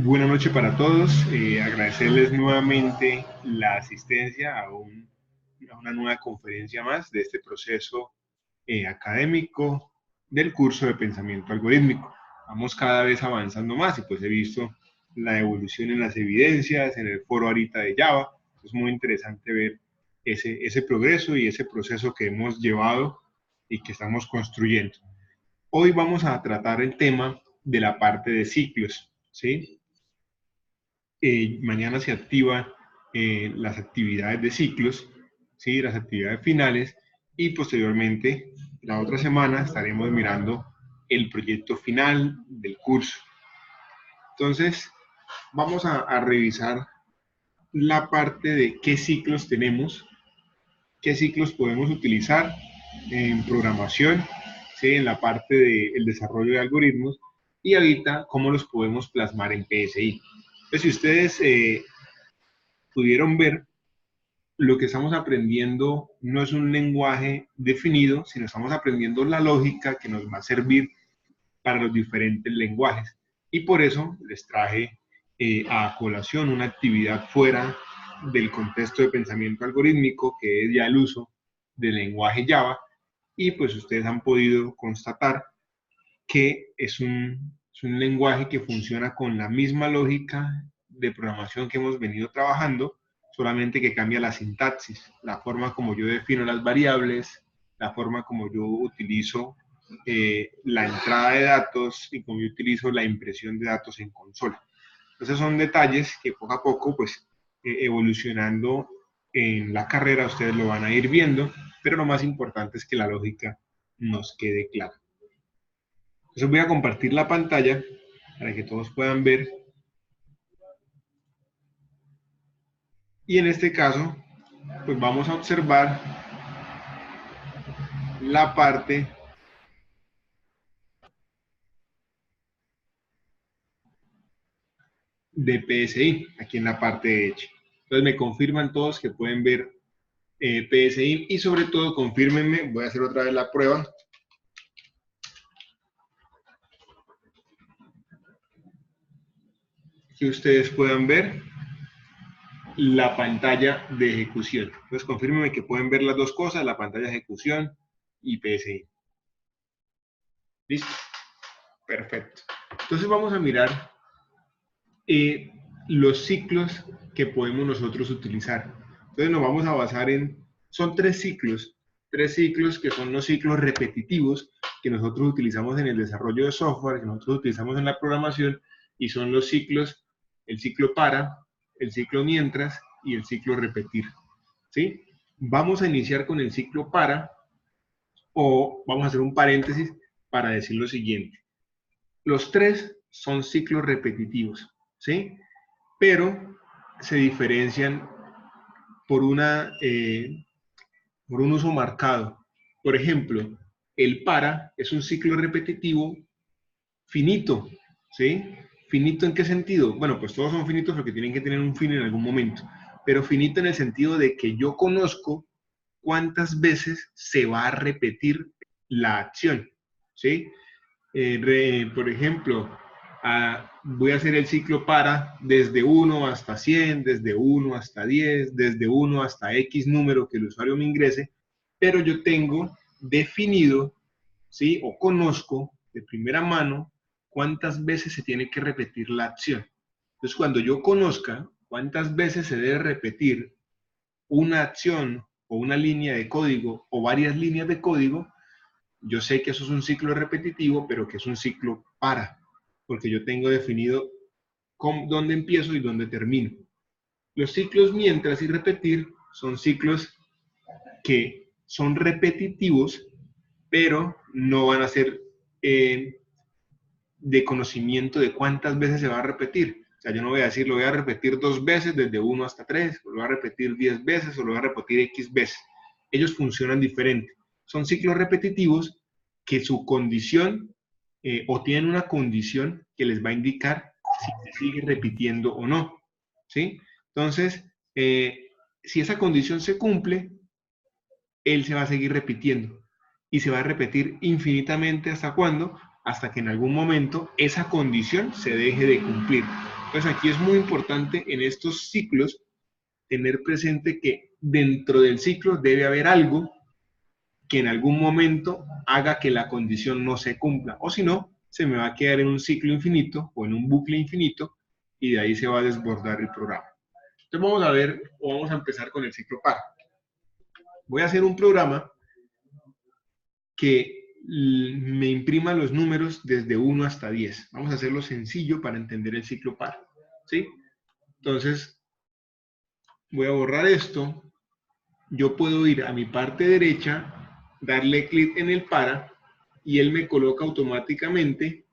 Buenas noches para todos. Agradecerles nuevamente la asistencia a una nueva conferencia más de este proceso académico del curso de pensamiento algorítmico. Vamos cada vez avanzando más y pues he visto la evolución en las evidencias, en el foro ahorita de Java. Es muy interesante ver ese progreso y ese proceso que hemos llevado y que estamos construyendo. Hoy vamos a tratar el tema de la parte de ciclos, ¿sí? Mañana se activan las actividades de ciclos, ¿sí? Las actividades finales, y posteriormente, la otra semana, estaremos mirando el proyecto final del curso. Entonces, vamos a revisar la parte de qué ciclos tenemos, qué ciclos podemos utilizar en programación, ¿sí? En la parte del desarrollo de algoritmos, y ahorita cómo los podemos plasmar en PSI. Entonces, si ustedes pudieron ver, lo que estamos aprendiendo no es un lenguaje definido, sino estamos aprendiendo la lógica que nos va a servir para los diferentes lenguajes. Y por eso les traje a colación una actividad fuera del contexto de pensamiento algorítmico, que es ya el uso del lenguaje Java, y pues ustedes han podido constatar que es un lenguaje que funciona con la misma lógica de programación que hemos venido trabajando, solamente que cambia la sintaxis, la forma como yo defino las variables, la forma como yo utilizo la entrada de datos y como yo utilizo la impresión de datos en consola. Entonces son detalles que poco a poco, pues, evolucionando en la carrera, ustedes lo van a ir viendo, pero lo más importante es que la lógica nos quede clara. Entonces voy a compartir la pantalla para que todos puedan ver. Y en este caso, pues vamos a observar la parte de PSI, aquí en la parte de Edge. Entonces me confirman todos que pueden ver PSI y sobre todo confírmenme, voy a hacer otra vez la prueba. Que ustedes puedan ver la pantalla de ejecución. Entonces confírmenme que pueden ver las dos cosas, la pantalla de ejecución y PSI. ¿Listo? Perfecto. Entonces vamos a mirar los ciclos que podemos nosotros utilizar. Entonces nos vamos a basar son tres ciclos que son los ciclos repetitivos que nosotros utilizamos en el desarrollo de software, que nosotros utilizamos en la programación, y son los ciclos, el ciclo para, el ciclo mientras y el ciclo repetir, ¿sí? Vamos a iniciar con el ciclo para, o vamos a hacer un paréntesis para decir lo siguiente. Los tres son ciclos repetitivos, ¿sí? Pero se diferencian por un uso marcado. Por ejemplo, el para es un ciclo repetitivo finito, ¿sí? ¿Finito en qué sentido? Bueno, pues todos son finitos porque tienen que tener un fin en algún momento, pero finito en el sentido de que yo conozco cuántas veces se va a repetir la acción, ¿sí? Por ejemplo, voy a hacer el ciclo para desde 1 hasta 100, desde 1 hasta 10, desde 1 hasta X número que el usuario me ingrese, pero yo tengo definido, ¿sí? O conozco de primera mano cuántas veces se tiene que repetir la acción. Entonces, cuando yo conozca cuántas veces se debe repetir una acción o una línea de código o varias líneas de código, yo sé que eso es un ciclo repetitivo, pero que es un ciclo para, porque yo tengo definido dónde empiezo y dónde termino. Los ciclos mientras y repetir son ciclos que son repetitivos, pero no van a ser de conocimiento de cuántas veces se va a repetir. O sea, yo no voy a decir, lo voy a repetir 2 veces desde 1 hasta 3, o lo voy a repetir 10 veces, o lo voy a repetir X veces. Ellos funcionan diferente. Son ciclos repetitivos que su condición, o tienen una condición que les va a indicar si se sigue repitiendo o no, ¿sí? Entonces, si esa condición se cumple, él se va a seguir repitiendo y se va a repetir infinitamente. ¿Hasta cuándo? Hasta que en algún momento esa condición se deje de cumplir. Entonces aquí es muy importante en estos ciclos tener presente que dentro del ciclo debe haber algo que en algún momento haga que la condición no se cumpla, o si no, se me va a quedar en un ciclo infinito o en un bucle infinito y de ahí se va a desbordar el programa. Entonces vamos a ver, o vamos a empezar con el ciclo par. Voy a hacer un programa que me imprima los números desde 1 hasta 10. Vamos a hacerlo sencillo para entender el ciclo par, ¿sí? Entonces, voy a borrar esto. Yo puedo ir a mi parte derecha, darle clic en el para, y él me coloca automáticamente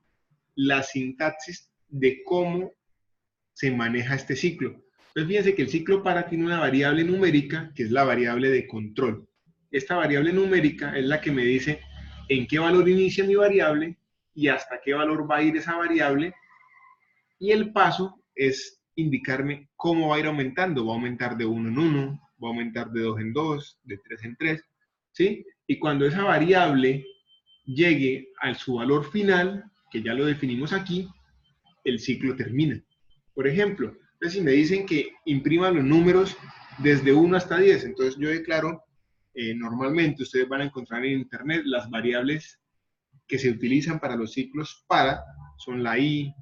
la sintaxis de cómo se maneja este ciclo. Entonces, fíjense que el ciclo para tiene una variable numérica, que es la variable de control. Esta variable numérica es la que me dice en qué valor inicia mi variable y hasta qué valor va a ir esa variable. Y el paso es indicarme cómo va a ir aumentando. Va a aumentar de 1 en 1, va a aumentar de 2 en 2, de 3 en 3, ¿sí? Y cuando esa variable llegue a su valor final, que ya lo definimos aquí, el ciclo termina. Por ejemplo, si me dicen que imprima los números desde 1 hasta 10, entonces yo declaro, normalmente ustedes van a encontrar en internet las variables que se utilizan para los ciclos para, son la I,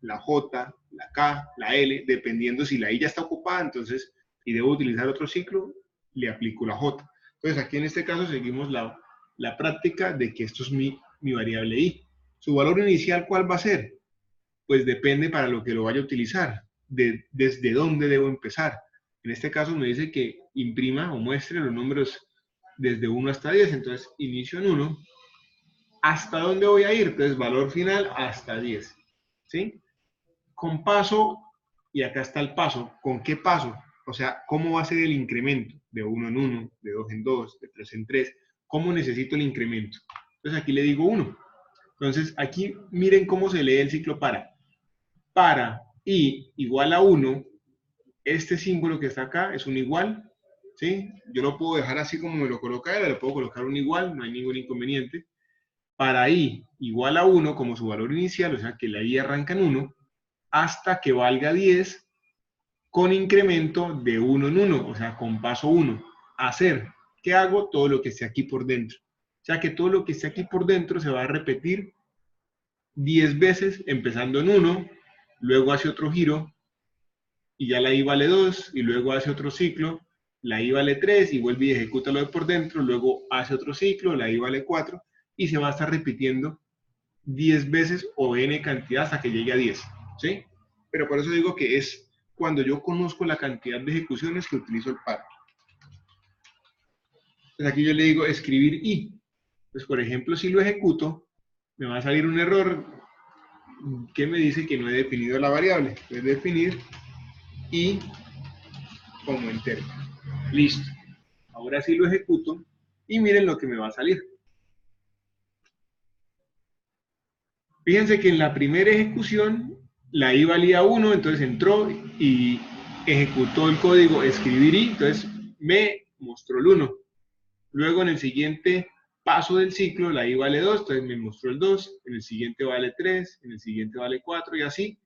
la J, la K, la L, dependiendo si la I ya está ocupada, entonces, y debo utilizar otro ciclo, le aplico la J. Entonces aquí en este caso seguimos la práctica de que esto es mi variable I. ¿Su valor inicial cuál va a ser? Pues depende para lo que lo vaya a utilizar, desde dónde debo empezar. En este caso me dice que imprima o muestre los números desde 1 hasta 10, entonces inicio en 1, ¿hasta dónde voy a ir? Entonces valor final hasta 10, ¿sí? Con paso, y acá está el paso, ¿con qué paso? O sea, ¿cómo va a ser el incremento? De 1 en 1, de 2 en 2, de 3 en 3, ¿cómo necesito el incremento? Entonces aquí le digo 1. Entonces aquí miren cómo se lee el ciclo para. Para i igual a 1, este símbolo que está acá es un igual, ¿sí? Yo lo puedo dejar así como me lo coloca él, le puedo colocar un igual, no hay ningún inconveniente. Para i igual a 1 como su valor inicial, o sea que la i arranca en 1, hasta que valga 10 con incremento de 1 en 1, o sea, con paso 1. Hacer, ¿qué hago? Todo lo que esté aquí por dentro. O sea que todo lo que esté aquí por dentro se va a repetir 10 veces, empezando en 1, luego hace otro giro, y ya la i vale 2, y luego hace otro ciclo, la i vale 3, y vuelve y ejecuta lo de por dentro, luego hace otro ciclo, la i vale 4, y se va a estar repitiendo 10 veces o n cantidad hasta que llegue a 10, ¿sí? Pero por eso digo que es cuando yo conozco la cantidad de ejecuciones que utilizo el par. Entonces aquí yo le digo escribir i. Pues por ejemplo, si lo ejecuto, me va a salir un error que me dice que no he definido la variable. Entonces definir i como entero. Listo. Ahora sí lo ejecuto y miren lo que me va a salir. Fíjense que en la primera ejecución la i valía 1, entonces entró y ejecutó el código escribir i, entonces me mostró el 1. Luego en el siguiente paso del ciclo la i vale 2, entonces me mostró el 2, en el siguiente vale 3, en el siguiente vale 4 y así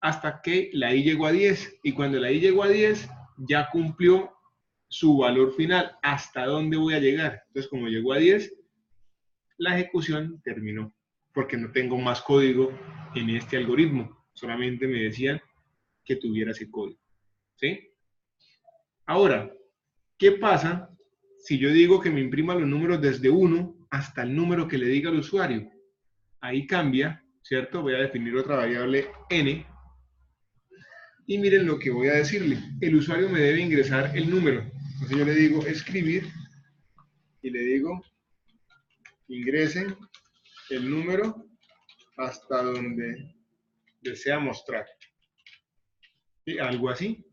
hasta que la i llegó a 10. Y cuando la i llegó a 10 ya cumplió su valor final. ¿Hasta dónde voy a llegar? Entonces como llegó a 10, la ejecución terminó, porque no tengo más código en este algoritmo, solamente me decían que tuviera ese código, ¿sí? Ahora, ¿qué pasa si yo digo que me imprima los números desde 1 hasta el número que le diga al usuario? Ahí cambia, ¿cierto? Voy a definir otra variable n, y miren lo que voy a decirle. El usuario me debe ingresar el número. Entonces yo le digo escribir, y le digo ingrese el número hasta donde desea mostrar, ¿sí? Algo así,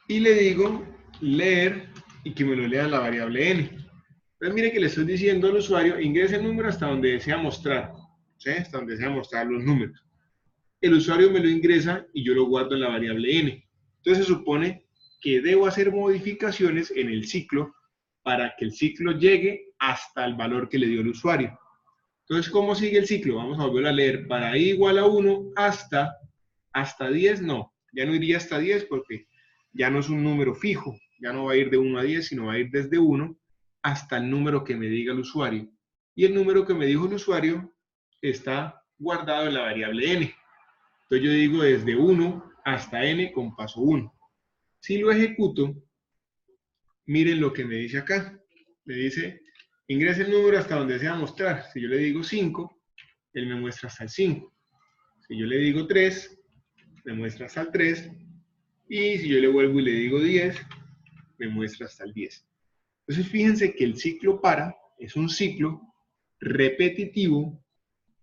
y le digo leer y que me lo lea la variable n. Entonces mire que le estoy diciendo al usuario ingrese el número hasta donde desea mostrar, ¿sí? Hasta donde desea mostrar los números. El usuario me lo ingresa y yo lo guardo en la variable n. Entonces se supone que debo hacer modificaciones en el ciclo para que el ciclo llegue hasta el valor que le dio el usuario. Entonces, ¿cómo sigue el ciclo? Vamos a volver a leer para i igual a 1 hasta Hasta 10 no, ya no iría hasta 10 porque ya no es un número fijo, ya no va a ir de 1 a 10, sino va a ir desde 1 hasta el número que me diga el usuario. Y el número que me dijo el usuario está guardado en la variable n. Entonces yo digo desde 1 hasta n con paso 1. Si lo ejecuto, miren lo que me dice acá. Me dice, ingrese el número hasta donde desea mostrar. Si yo le digo 5, él me muestra hasta el 5. Si yo le digo 3, me muestra hasta el 3. Y si yo le vuelvo y le digo 10, me muestra hasta el 10. Entonces fíjense que el ciclo para es un ciclo repetitivo,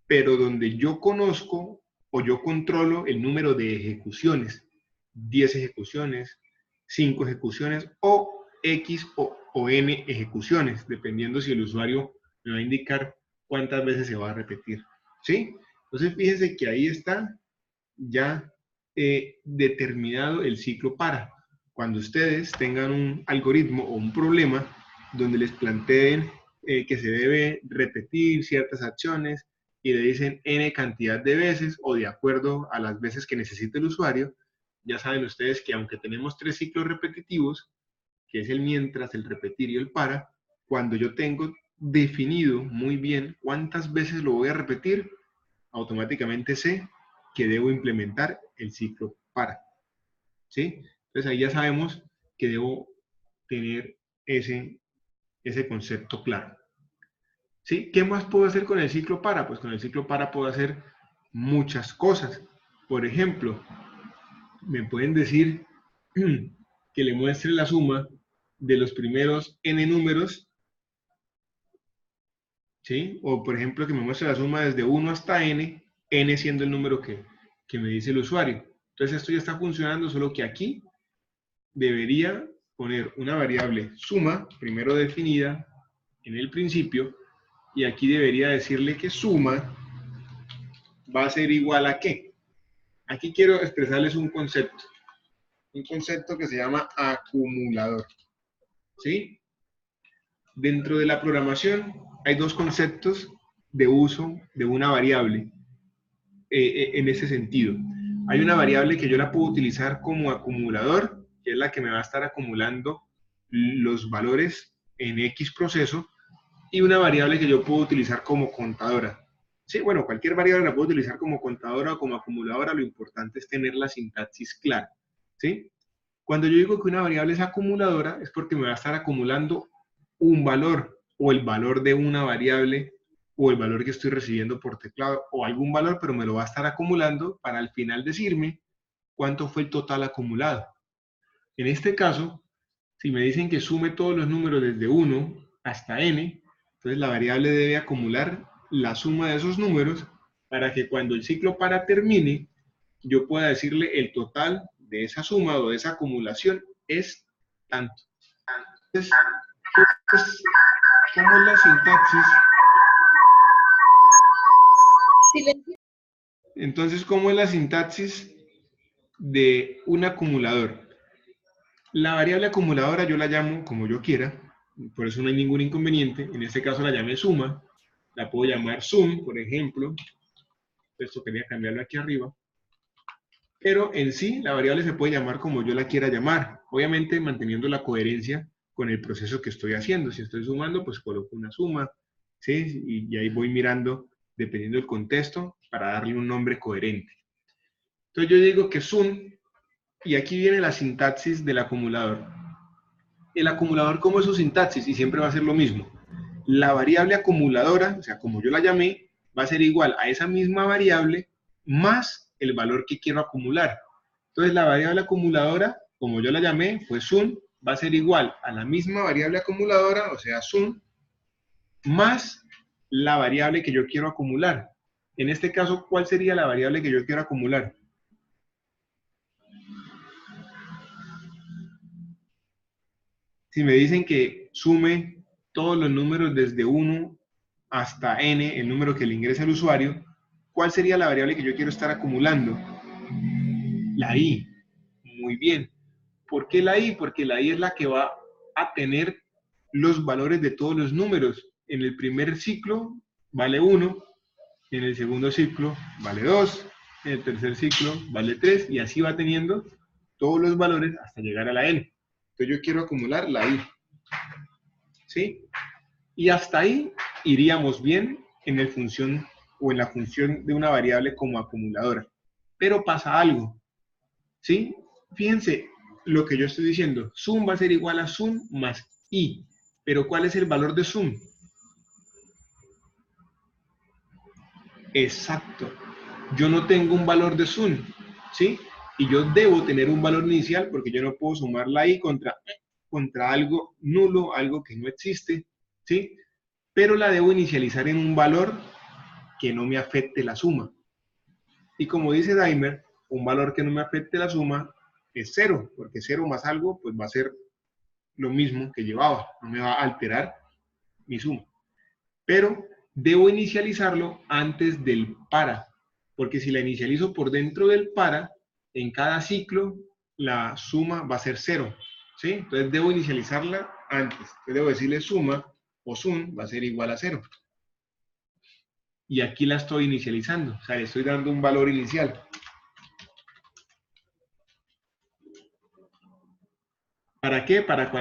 pero donde yo conozco o yo controlo el número de ejecuciones. 10 ejecuciones, 5 ejecuciones o X o N ejecuciones, dependiendo si el usuario me va a indicar cuántas veces se va a repetir. ¿Sí? Entonces fíjense que ahí está ya determinado el ciclo para. Cuando ustedes tengan un algoritmo o un problema donde les planteen que se debe repetir ciertas acciones y le dicen n cantidad de veces o de acuerdo a las veces que necesite el usuario, ya saben ustedes que aunque tenemos 3 ciclos repetitivos, que es el mientras, el repetir y el para, cuando yo tengo definido muy bien cuántas veces lo voy a repetir, automáticamente sé que debo implementar el ciclo para. ¿Sí? Entonces ahí ya sabemos que debo tener ese concepto claro. ¿Sí? ¿Qué más puedo hacer con el ciclo para? Pues con el ciclo para puedo hacer muchas cosas. Por ejemplo, me pueden decir que le muestre la suma de los primeros n números, ¿sí? O por ejemplo que me muestre la suma desde 1 hasta n, n siendo el número que me dice el usuario. Entonces esto ya está funcionando, solo que aquí debería poner una variable suma, primero definida en el principio, y aquí debería decirle que suma va a ser igual a ¿qué? Aquí quiero expresarles un concepto que se llama acumulador, ¿sí? Dentro de la programación hay dos conceptos de uso de una variable en ese sentido. Hay una variable que yo la puedo utilizar como acumulador, que es la que me va a estar acumulando los valores en X proceso, y una variable que yo puedo utilizar como contadora. Sí, bueno, cualquier variable la puedo utilizar como contadora o como acumuladora, lo importante es tener la sintaxis clara, ¿sí? Cuando yo digo que una variable es acumuladora, es porque me va a estar acumulando un valor, o el valor de una variable, o el valor que estoy recibiendo por teclado, o algún valor, pero me lo va a estar acumulando para al final decirme cuánto fue el total acumulado. En este caso, si me dicen que sume todos los números desde 1 hasta n, entonces la variable debe acumular la suma de esos números para que cuando el ciclo para termine, yo pueda decirle el total de esa suma o de esa acumulación es tanto. Entonces, ¿cómo es la sintaxis? Entonces, ¿cómo es la sintaxis de un acumulador? La variable acumuladora yo la llamo como yo quiera, por eso no hay ningún inconveniente. En este caso la llamé suma, la puedo llamar sum, por ejemplo. Esto quería cambiarlo aquí arriba. Pero en sí, la variable se puede llamar como yo la quiera llamar, obviamente manteniendo la coherencia con el proceso que estoy haciendo. Si estoy sumando, pues coloco una suma, ¿sí? Y ahí voy mirando, dependiendo del contexto, para darle un nombre coherente. Entonces yo digo que sum, y aquí viene la sintaxis del acumulador. El acumulador, ¿cómo es su sintaxis? Y siempre va a ser lo mismo. La variable acumuladora, o sea, como yo la llamé, va a ser igual a esa misma variable más el valor que quiero acumular. Entonces, la variable acumuladora, como yo la llamé, fue sum, va a ser igual a la misma variable acumuladora, o sea, sum, más la variable que yo quiero acumular. En este caso, ¿cuál sería la variable que yo quiero acumular? Si me dicen que sume todos los números desde 1 hasta n, el número que le ingresa al usuario, ¿cuál sería la variable que yo quiero estar acumulando? La i. Muy bien. ¿Por qué la i? Porque la i es la que va a tener los valores de todos los números. En el primer ciclo vale 1, en el segundo ciclo vale 2, en el tercer ciclo vale 3 y así va teniendo todos los valores hasta llegar a la n. Entonces yo quiero acumular la i. ¿Sí? Y hasta ahí iríamos bien en el función o en la función de una variable como acumuladora. Pero pasa algo. ¿Sí? Fíjense lo que yo estoy diciendo. Sum va a ser igual a sum más i. Pero ¿cuál es el valor de sum? Exacto. Yo no tengo un valor de sum, ¿sí? Y yo debo tener un valor inicial porque yo no puedo sumar la i contra algo nulo, algo que no existe, ¿sí? Pero la debo inicializar en un valor que no me afecte la suma. Y como dice Daimer, un valor que no me afecte la suma es 0, porque 0 más algo pues va a ser lo mismo que llevaba, no me va a alterar mi suma. Pero debo inicializarlo antes del para, porque si la inicializo por dentro del para, en cada ciclo la suma va a ser 0, ¿sí? Entonces debo inicializarla antes. Entonces debo decirle suma o sum va a ser igual a 0. Y aquí la estoy inicializando, o sea, le estoy dando un valor inicial. ¿Para qué? Para que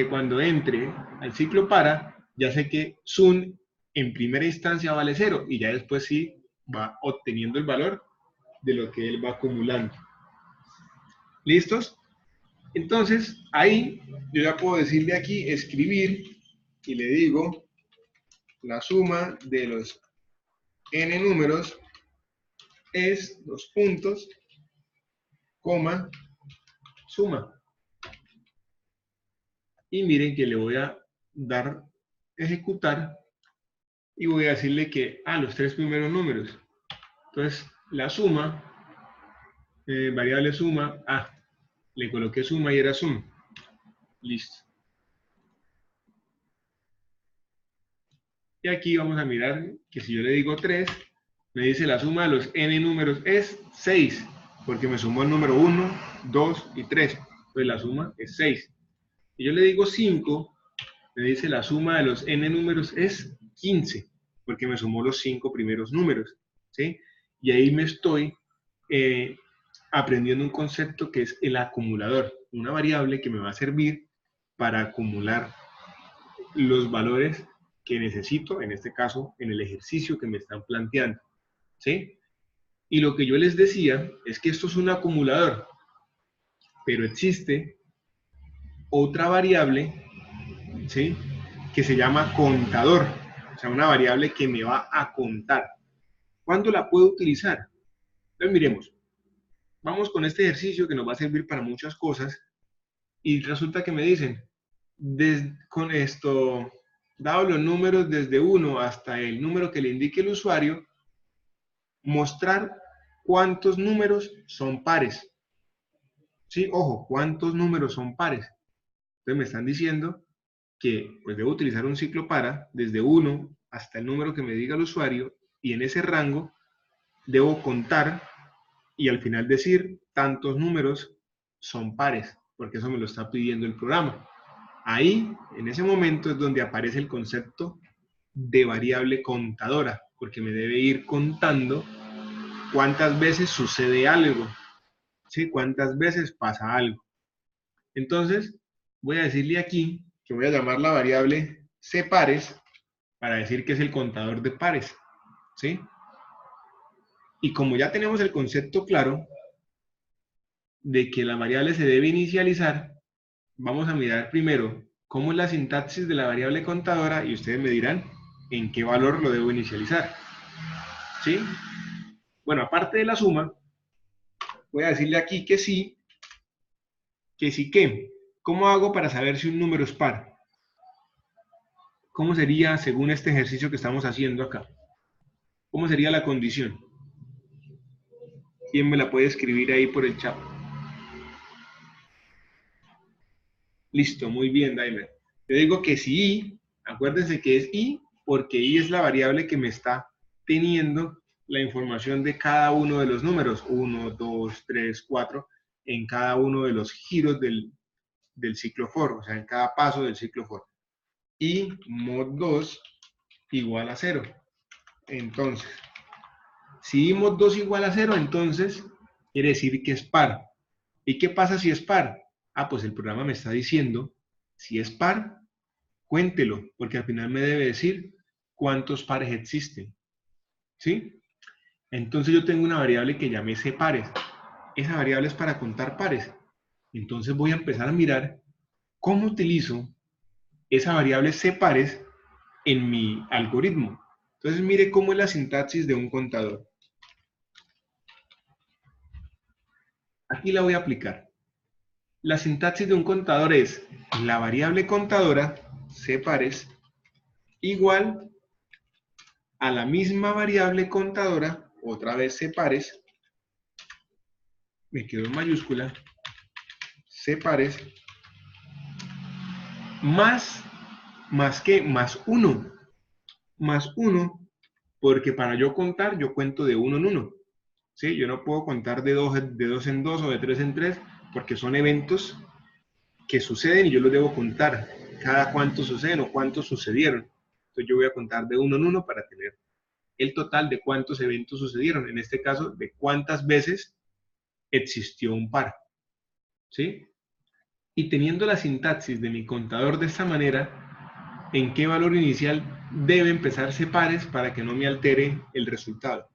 cuando entre al ciclo para, ya sé que sum en primera instancia vale 0 y ya después sí va obteniendo el valor de lo que él va acumulando. ¿Listos? Entonces, ahí yo ya puedo decirle aquí, escribir, y le digo la suma de los n números es los puntos, coma, suma. Y miren que le voy a dar ejecutar y voy a decirle que los 3 primeros números. Entonces, la suma, variable suma, le coloqué suma y era sum. Listo. Y aquí vamos a mirar que si yo le digo 3, me dice la suma de los n números es 6, porque me sumó el número 1, 2 y 3. Entonces la suma es 6. Y yo le digo 5, me dice la suma de los n números es 15, porque me sumó los 5 primeros números. ¿Sí? Y ahí me estoy aprendiendo un concepto que es el acumulador, una variable que me va a servir para acumular los valores que necesito, en este caso, en el ejercicio que me están planteando. ¿Sí? Y lo que yo les decía es que esto es un acumulador, pero existe otra variable, ¿sí? Que se llama contador, o sea, una variable que me va a contar. ¿Cuándo la puedo utilizar? Entonces, miremos, vamos con este ejercicio que nos va a servir para muchas cosas y resulta que me dicen, con esto, dado los números desde 1 hasta el número que le indique el usuario, mostrar cuántos números son pares. Sí, ojo, ¿cuántos números son pares? Entonces me están diciendo que pues debo utilizar un ciclo para desde 1 hasta el número que me diga el usuario y en ese rango debo contar y al final decir tantos números son pares, porque eso me lo está pidiendo el programa. Ahí, en ese momento es donde aparece el concepto de variable contadora, porque me debe ir contando cuántas veces sucede algo, ¿sí? Cuántas veces pasa algo. Entonces, voy a decirle aquí que voy a llamar la variable cPares para decir que es el contador de pares, ¿sí? Y como ya tenemos el concepto claro de que la variable se debe inicializar, vamos a mirar primero cómo es la sintaxis de la variable contadora y ustedes me dirán en qué valor lo debo inicializar, ¿sí? Bueno, aparte de la suma, voy a decirle aquí que sí, que. ¿Cómo hago para saber si un número es par? ¿Cómo sería según este ejercicio que estamos haciendo acá? ¿Cómo sería la condición? ¿Quién me la puede escribir ahí por el chat? Listo, muy bien, Daimer. Yo digo que si i, acuérdense que es i, porque i es la variable que me está teniendo la información de cada uno de los números, 1, 2, 3, 4, en cada uno de los giros del ciclo for, o sea, en cada paso del ciclo for. Y mod 2 igual a 0. Entonces, Si dimos 2 igual a 0, entonces quiere decir que es par. ¿Y qué pasa si es par? Ah, pues el programa me está diciendo, si es par, cuéntelo, porque al final me debe decir cuántos pares existen. ¿Sí? Entonces yo tengo una variable que llamé cpares. Esa variable es para contar pares. Entonces voy a empezar a mirar cómo utilizo esa variable cpares en mi algoritmo. Entonces mire cómo es la sintaxis de un contador. Aquí la voy a aplicar. La sintaxis de un contador es la variable contadora, cpares, igual a la misma variable contadora, otra vez cpares, me quedo en mayúscula, cpares, más que, más 1, porque para yo contar, yo cuento de 1 en 1. ¿Sí? Yo no puedo contar de dos en 2 o de 3 en 3, porque son eventos que suceden y yo los debo contar. Cada cuánto suceden o cuántos sucedieron. Entonces yo voy a contar de 1 en 1 para tener el total de cuántos eventos sucedieron. En este caso, de cuántas veces existió un par. ¿Sí? Y teniendo la sintaxis de mi contador de esta manera, ¿en qué valor inicial debe empezar cpares para que no me altere el resultado?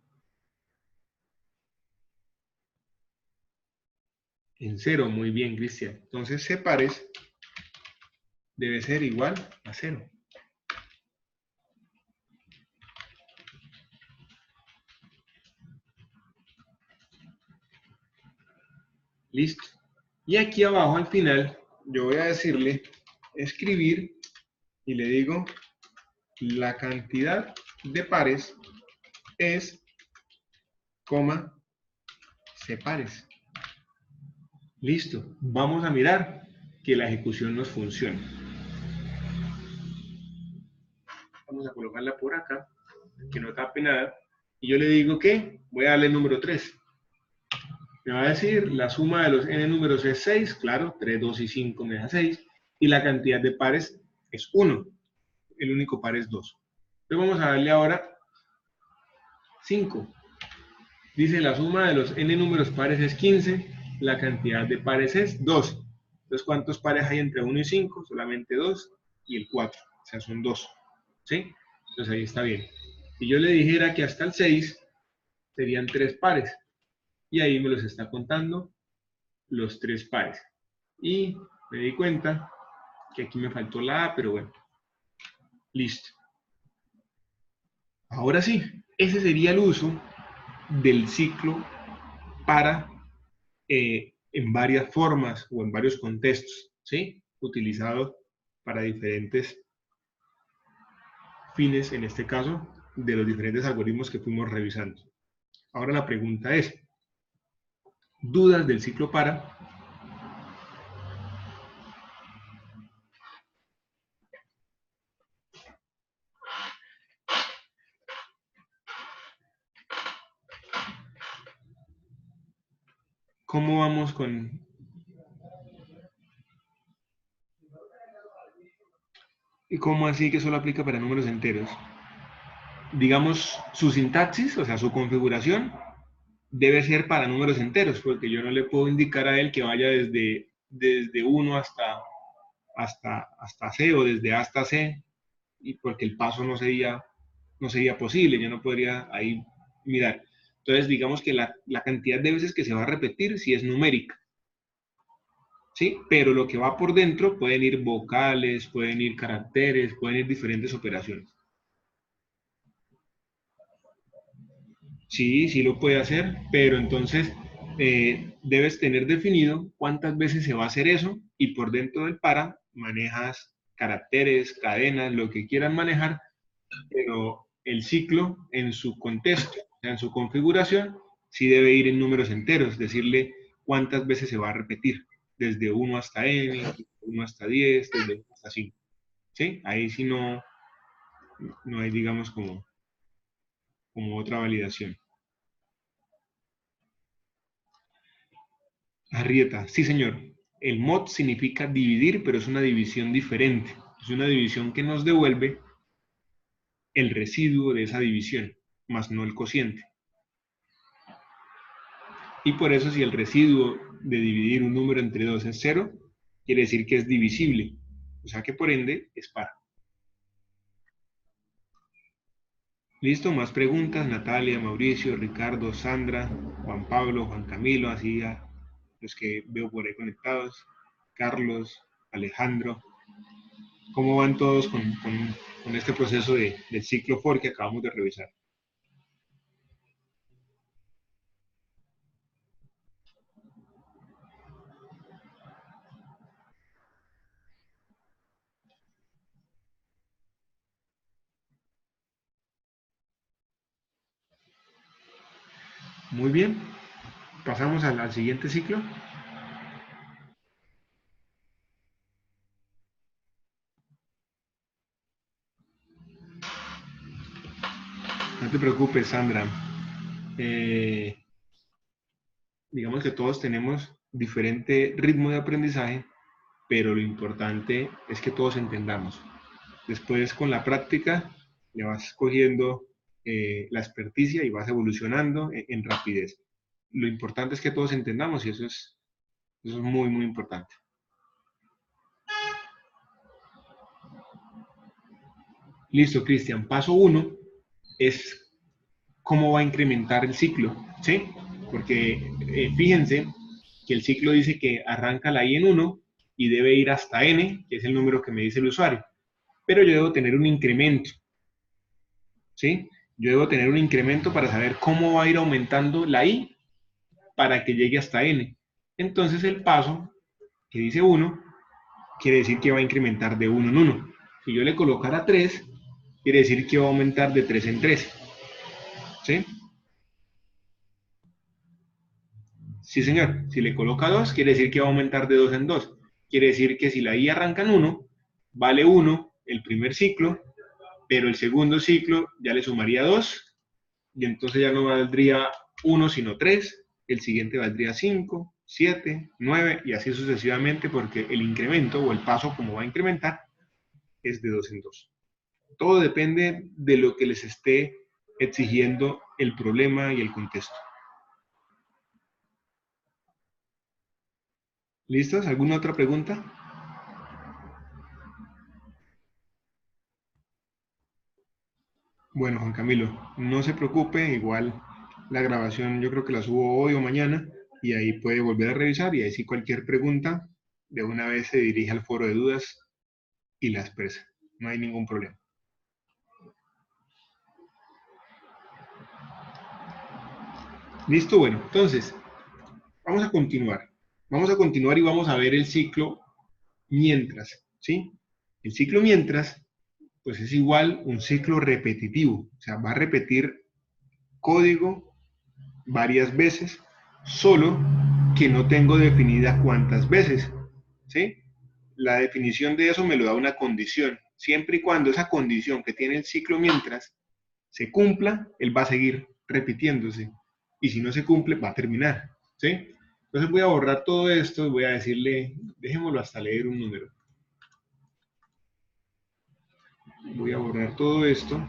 En 0, muy bien, Cristian. Entonces cpares debe ser igual a 0. Listo. Y aquí abajo al final yo voy a decirle escribir y le digo la cantidad de pares es, coma, cpares. Listo. Vamos a mirar que la ejecución nos funcione. Vamos a colocarla por acá, que no tape nada. Y yo le digo que voy a darle el número 3. Me va a decir la suma de los n números es 6, claro, 3, 2 y 5 me da 6. Y la cantidad de pares es 1. El único par es 2. Entonces vamos a darle ahora 5. Dice la suma de los n números pares es 15, la cantidad de pares es 2. Entonces, ¿cuántos pares hay entre 1 y 5? Solamente 2 y el 4. O sea, son 2. ¿Sí? Entonces ahí está bien. Si yo le dijera que hasta el 6 serían 3 pares. Y ahí me los está contando los 3 pares. Y me di cuenta que aquí me faltó la A, pero bueno. Listo. Ahora sí, ese sería el uso del ciclo para en varias formas o en varios contextos, ¿sí? Utilizado para diferentes fines, en este caso, de los diferentes algoritmos que fuimos revisando. Ahora la pregunta es, ¿dudas del ciclo para? ¿Cómo vamos con...? ¿Y cómo así que solo aplica para números enteros? Digamos, su sintaxis, o sea, su configuración, debe ser para números enteros, porque yo no le puedo indicar a él que vaya desde 1 hasta C o desde A hasta C, y porque el paso no sería posible, yo no podría ahí mirar. Entonces, digamos que la cantidad de veces que se va a repetir sí es numérica, ¿sí? Pero lo que va por dentro pueden ir vocales, pueden ir caracteres, pueden ir diferentes operaciones. Sí, sí lo puede hacer, pero entonces debes tener definido cuántas veces se va a hacer eso y por dentro del para manejas caracteres, cadenas, lo que quieran manejar, pero el ciclo en su contexto, o sea, en su configuración, sí debe ir en números enteros, decirle cuántas veces se va a repetir, desde 1 hasta n, desde 1 hasta 10, desde 1 hasta 5. ¿Sí? Ahí sí no hay, digamos, como otra validación. Arrieta, sí señor. El mod significa dividir, pero es una división diferente. Es una división que nos devuelve el residuo de esa división, más no el cociente. Y por eso si el residuo de dividir un número entre 2 es 0, quiere decir que es divisible. O sea que por ende es par. Listo, más preguntas. Natalia, Mauricio, Ricardo, Sandra, Juan Pablo, Juan Camilo, así a los que veo por ahí conectados. Carlos, Alejandro. ¿Cómo van todos con este proceso del ciclo for que acabamos de revisar? Muy bien. Pasamos al siguiente ciclo. No te preocupes, Sandra. Eh, digamos que todos tenemos diferente ritmo de aprendizaje, pero lo importante es que todos entendamos. Después, con la práctica, le vas cogiendo la experticia y vas evolucionando en rapidez. Lo importante es que todos entendamos y eso es muy, muy importante. Listo, Cristian. Paso 1 es cómo va a incrementar el ciclo, ¿sí? Porque fíjense que el ciclo dice que arranca la i en 1 y debe ir hasta n, que es el número que me dice el usuario. Pero yo debo tener un incremento, ¿sí? Yo debo tener un incremento para saber cómo va a ir aumentando la i para que llegue hasta n. Entonces el paso que dice 1 quiere decir que va a incrementar de 1 en 1. Si yo le colocara 3, quiere decir que va a aumentar de 3 en 3. ¿Sí? Sí, señor. Si le coloca 2, quiere decir que va a aumentar de 2 en 2. Quiere decir que si la i arranca en 1, vale 1 el primer ciclo, pero el segundo ciclo ya le sumaría 2, y entonces ya no valdría 1 sino 3, el siguiente valdría 5, 7, 9 y así sucesivamente porque el incremento o el paso como va a incrementar es de 2 en 2. Todo depende de lo que les esté exigiendo el problema y el contexto. ¿Listos? ¿Alguna otra pregunta? Bueno, Juan Camilo, no se preocupe, igual la grabación yo creo que la subo hoy o mañana y ahí puede volver a revisar y ahí sí cualquier pregunta de una vez se dirige al foro de dudas y la expresa. No hay ningún problema. Listo, bueno, entonces vamos a continuar. Vamos a continuar y vamos a ver el ciclo mientras, ¿sí? El ciclo mientras, pues es igual un ciclo repetitivo, o sea, va a repetir código varias veces, solo que no tengo definida cuántas veces, ¿sí? La definición de eso me lo da una condición. Siempre y cuando esa condición que tiene el ciclo mientras se cumpla, él va a seguir repitiéndose. Y si no se cumple, va a terminar, ¿sí? Entonces voy a borrar todo esto y voy a decirle, dejémoslo hasta leer un número. Voy a borrar todo esto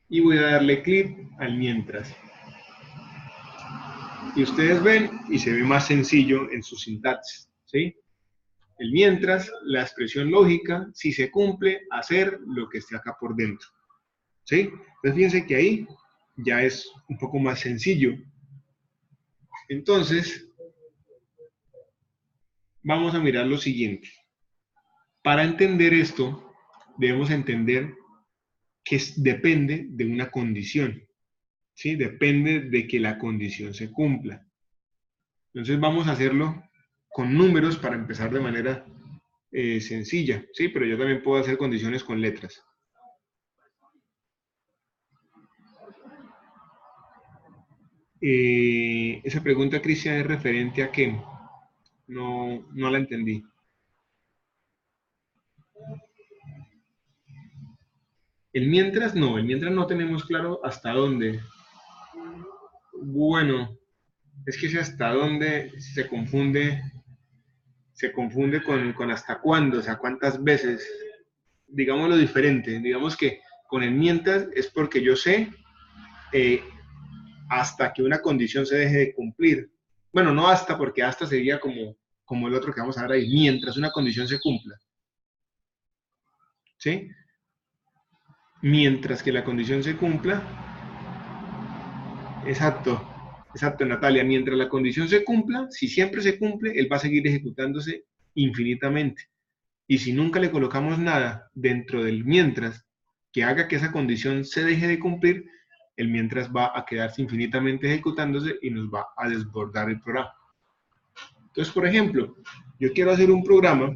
y voy a darle clic al mientras. Y ustedes ven y se ve más sencillo en su sintaxis, ¿sí? El mientras, la expresión lógica, si se cumple, hacer lo que esté acá por dentro, ¿sí? Entonces fíjense que ahí ya es un poco más sencillo. Entonces, vamos a mirar lo siguiente. Para entender esto, debemos entender que depende de una condición, ¿sí? Depende de que la condición se cumpla. Entonces vamos a hacerlo con números para empezar de manera sencilla, ¿sí? Pero yo también puedo hacer condiciones con letras. Esa pregunta, Cristian, es referente a qué? No la entendí. El mientras no tenemos claro hasta dónde. Bueno, es que si hasta dónde se confunde con hasta cuándo, o sea, cuántas veces. Digámoslo diferente, digamos que con el mientras es porque yo sé eh, hasta que una condición se deje de cumplir. Bueno, no hasta, porque hasta sería como el otro que vamos a ver ahí, mientras una condición se cumpla. ¿Sí? Mientras que la condición se cumpla, exacto, exacto, Natalia, mientras la condición se cumpla, si siempre se cumple, él va a seguir ejecutándose infinitamente. Y si nunca le colocamos nada dentro del mientras que haga que esa condición se deje de cumplir, el mientras va a quedarse infinitamente ejecutándose y nos va a desbordar el programa. Entonces, por ejemplo, yo quiero hacer un programa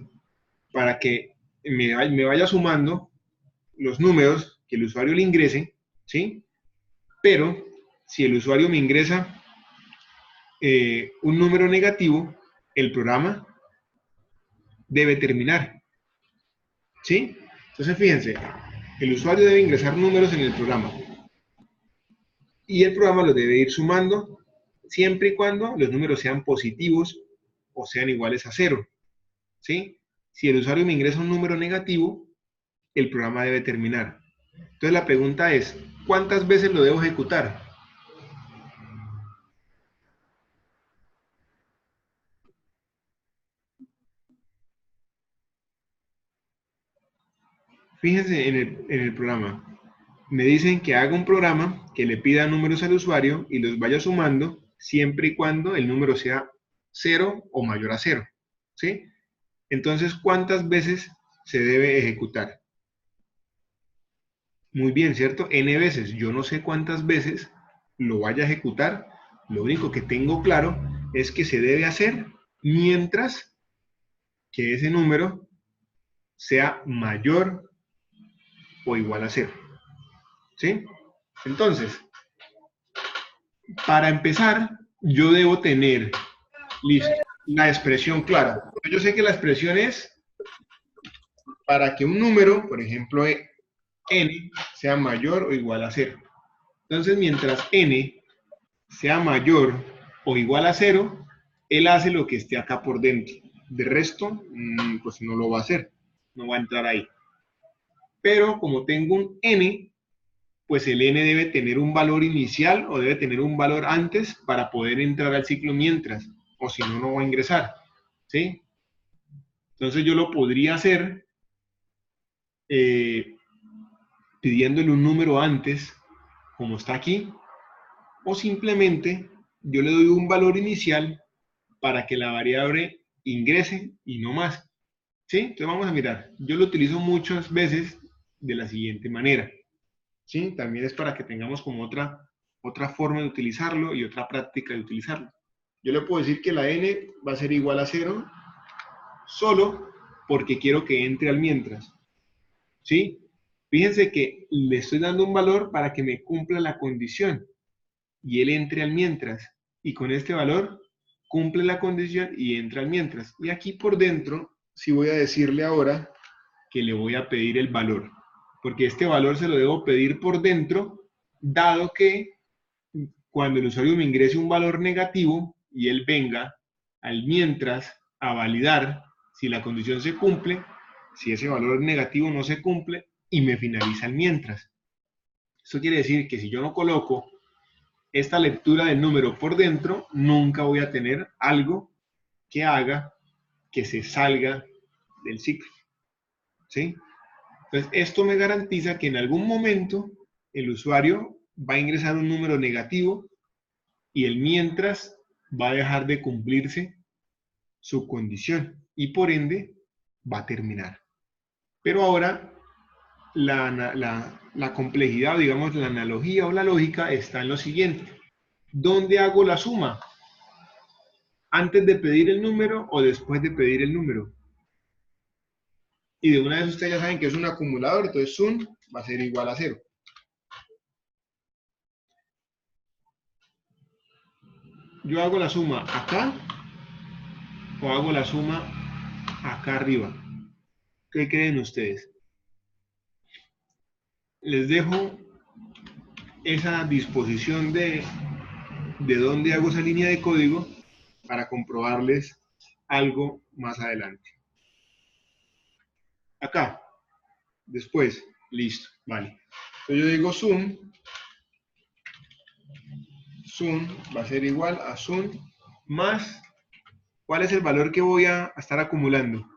para que me vaya sumando los números que el usuario le ingrese, ¿sí? Pero si el usuario me ingresa un número negativo, el programa debe terminar, ¿sí? Entonces, fíjense, el usuario debe ingresar números en el programa y el programa los debe ir sumando siempre y cuando los números sean positivos o sean iguales a 0, ¿sí? Si el usuario me ingresa un número negativo, el programa debe terminar. Entonces la pregunta es, ¿cuántas veces lo debo ejecutar? Fíjense en el programa. Me dicen que haga un programa que le pida números al usuario y los vaya sumando siempre y cuando el número sea 0 o mayor a 0, ¿sí? Entonces, ¿cuántas veces se debe ejecutar? Muy bien, ¿cierto? N veces. Yo no sé cuántas veces lo vaya a ejecutar. Lo único que tengo claro es que se debe hacer mientras que ese número sea mayor o igual a 0, ¿sí? Entonces, para empezar, yo debo tener listo la expresión clara. Yo sé que la expresión es para que un número, por ejemplo, n, sea mayor o igual a 0. Entonces, mientras n sea mayor o igual a 0, él hace lo que esté acá por dentro. De resto, pues no lo va a hacer, no va a entrar ahí. Pero como tengo un n, pues el n debe tener un valor inicial o debe tener un valor antes para poder entrar al ciclo mientras, o si no, no va a ingresar, ¿sí? Entonces yo lo podría hacer eh, pidiéndole un número antes, como está aquí, o simplemente yo le doy un valor inicial para que la variable ingrese y no más, ¿sí? Entonces vamos a mirar, yo lo utilizo muchas veces de la siguiente manera, ¿sí? También es para que tengamos como otra forma de utilizarlo y otra práctica de utilizarlo. Yo le puedo decir que la n va a ser igual a 0 solo porque quiero que entre al mientras, ¿sí? Fíjense que le estoy dando un valor para que me cumpla la condición y él entre al mientras. Y con este valor cumple la condición y entra al mientras. Y aquí por dentro, sí voy a decirle ahora que le voy a pedir el valor, porque este valor se lo debo pedir por dentro, dado que cuando el usuario me ingrese un valor negativo y él venga al mientras a validar si la condición se cumple, si ese valor negativo no se cumple y me finaliza el mientras. Esto quiere decir que si yo no coloco esta lectura del número por dentro, nunca voy a tener algo que haga que se salga del ciclo, ¿sí? Entonces, esto me garantiza que en algún momento el usuario va a ingresar un número negativo y el mientras va a dejar de cumplirse su condición y por ende va a terminar. Pero ahora la complejidad, digamos, la analogía o la lógica está en lo siguiente. ¿Dónde hago la suma? ¿Antes de pedir el número o después de pedir el número? Y de una vez ustedes ya saben que es un acumulador, entonces sum va a ser igual a 0. Yo hago la suma acá o hago la suma acá arriba. ¿Qué creen ustedes? Les dejo esa disposición de dónde hago esa línea de código para comprobarles algo más adelante. Acá, después, listo, vale. Entonces yo digo sum va a ser igual a sum más, ¿cuál es el valor que voy a estar acumulando?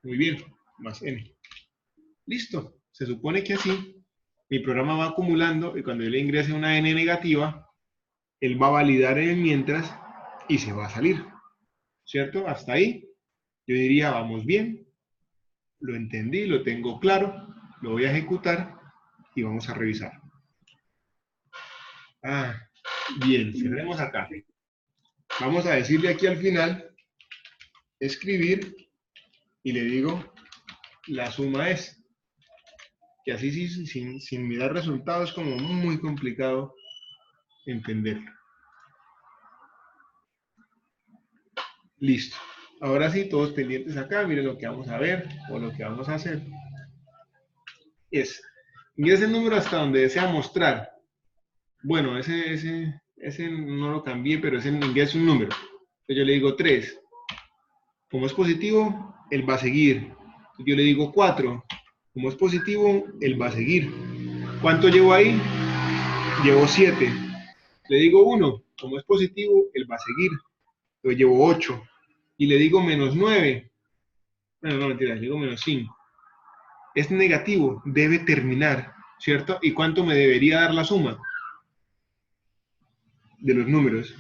Muy bien, más n. Listo. Se supone que así mi programa va acumulando y cuando yo le ingrese una n negativa, él va a validar en el mientras y se va a salir. ¿Cierto? Hasta ahí yo diría, vamos bien, lo entendí, lo tengo claro, lo voy a ejecutar y vamos a revisar. Ah, bien, cerremos acá. Vamos a decirle aquí al final, escribir, y le digo, la suma es. Que así sin mirar resultados es como muy complicado entenderlo. Listo. Ahora sí, todos pendientes acá, miren lo que vamos a ver o lo que vamos a hacer. Es, ingrese el número hasta donde desea mostrar. Bueno, ese no lo cambié, pero ese ingresa un número. Entonces yo le digo 3. Como es positivo, él va a seguir. Yo le digo 4. Como es positivo, él va a seguir. ¿Cuánto llevo ahí? Llevo 7. Le digo 1. Como es positivo, él va a seguir. Yo llevo 8. Y le digo menos 9. Bueno, no, mentira, le digo menos 5. Es negativo, debe terminar, ¿cierto? ¿Y cuánto me debería dar la suma de los números?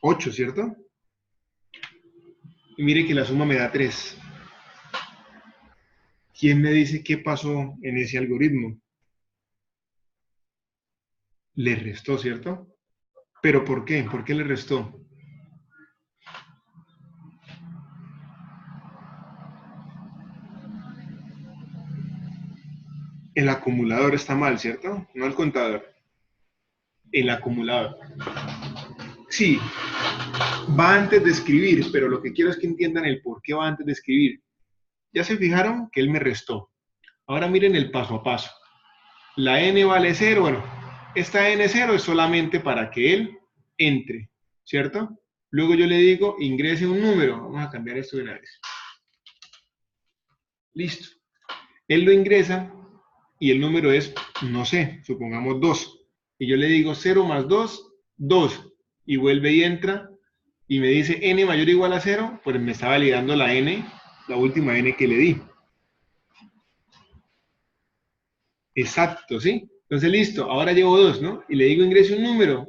8, ¿cierto? Y mire que la suma me da 3. ¿Quién me dice qué pasó en ese algoritmo? Le restó, ¿cierto? ¿Pero por qué? ¿Por qué le restó? El acumulador está mal, ¿cierto? No el contador. El acumulador. Sí, va antes de escribir, pero lo que quiero es que entiendan el por qué va antes de escribir. Ya se fijaron que él me restó. Ahora miren el paso a paso. La n vale 0, bueno, esta n0 es solamente para que él entre, ¿cierto? Luego yo le digo, ingrese un número. Vamos a cambiar esto de una vez. Listo. Él lo ingresa y el número es, no sé, supongamos 2. Y yo le digo 0 más 2, 2. Y vuelve y entra y me dice n mayor o igual a 0, pues me está validando la n, la última n que le di. Exacto, ¿sí? Entonces, listo, ahora llevo 2, ¿no? Y le digo ingrese un número,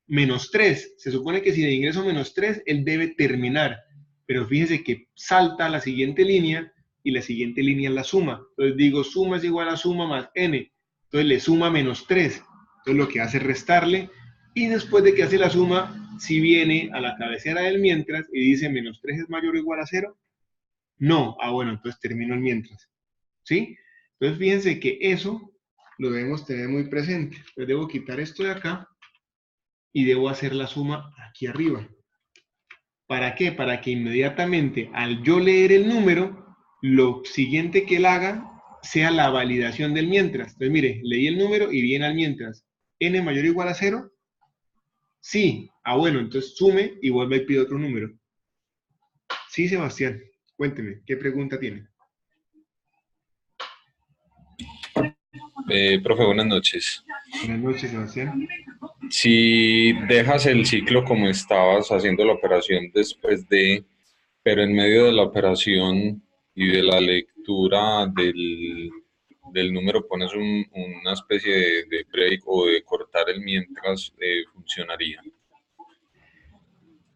menos 3. Se supone que si le ingreso menos 3, él debe terminar. Pero fíjese que salta a la siguiente línea y la siguiente línea es la suma. Entonces digo, suma es igual a suma más n. Entonces le suma menos 3. Entonces lo que hace es restarle. Y después de que hace la suma, si viene a la cabecera del mientras y dice menos 3 es mayor o igual a 0, no. Ah, bueno, entonces termino el mientras. ¿Sí? Entonces fíjense que eso lo debemos tener muy presente. Entonces debo quitar esto de acá y debo hacer la suma aquí arriba. ¿Para qué? Para que inmediatamente al yo leer el número, lo siguiente que él haga sea la validación del mientras. Entonces mire, leí el número y viene al mientras. ¿N mayor o igual a 0? Sí. Ah, bueno, entonces sume y vuelve y pide otro número. Sí, Sebastián, cuénteme, ¿qué pregunta tiene? Profe, buenas noches. Buenas noches, Sebastián. Si dejas el ciclo como estabas haciendo la operación después de, pero en medio de la operación y de la lectura del número pones una especie de break o de cortar el mientras, funcionaría.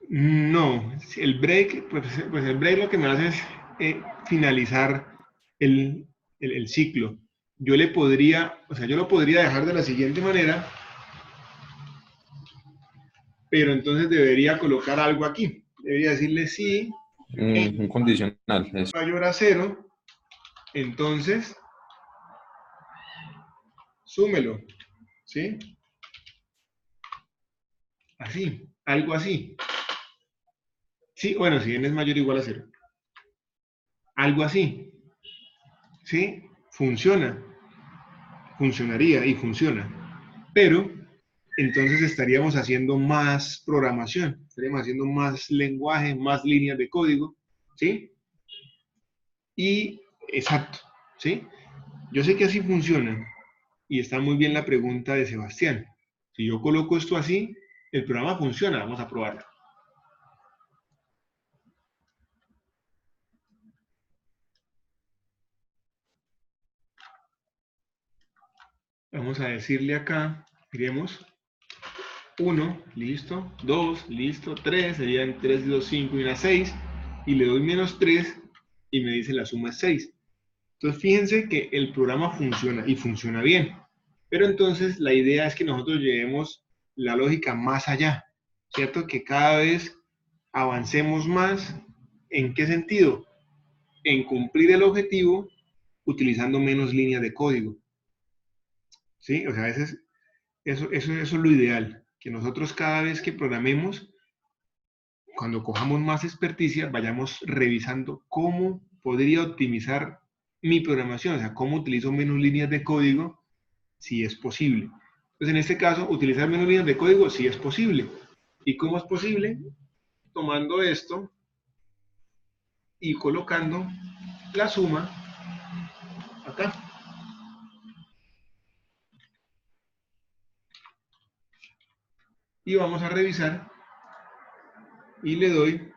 No, el break, pues el break lo que me hace es finalizar el ciclo. Yo le podría, o sea, yo lo podría dejar de la siguiente manera, pero entonces debería colocar algo aquí. Debería decirle sí, Un condicional, eso. mayor a 0, entonces súmelo, ¿sí? Así, algo así. Sí, bueno, si n es mayor o igual a 0. Algo así, ¿sí? Funciona, funcionaría y funciona. Pero entonces estaríamos haciendo más programación, estaríamos haciendo más lenguaje, más líneas de código, ¿sí? Y exacto, ¿sí? Yo sé que así funciona y está muy bien la pregunta de Sebastián. Si yo coloco esto así, el programa funciona, vamos a probarlo. Vamos a decirle acá, miremos, 1, listo, 2, listo, 3, serían 3, 2, 5 y una 6, y le doy menos 3 y me dice la suma es 6. Entonces fíjense que el programa funciona y funciona bien, pero entonces la idea es que nosotros llevemos la lógica más allá, ¿cierto? Que cada vez avancemos más. ¿En qué sentido? En cumplir el objetivo utilizando menos líneas de código, ¿sí? O sea, eso es lo ideal, que nosotros cada vez que programemos, cuando cojamos más experticia, vayamos revisando cómo podría optimizar mi programación, o sea, cómo utilizo menos líneas de código, si es posible. Entonces, en este caso, utilizar menos líneas de código, sí es posible. ¿Y cómo es posible? Tomando esto y colocando la suma acá. Y vamos a revisar y le doy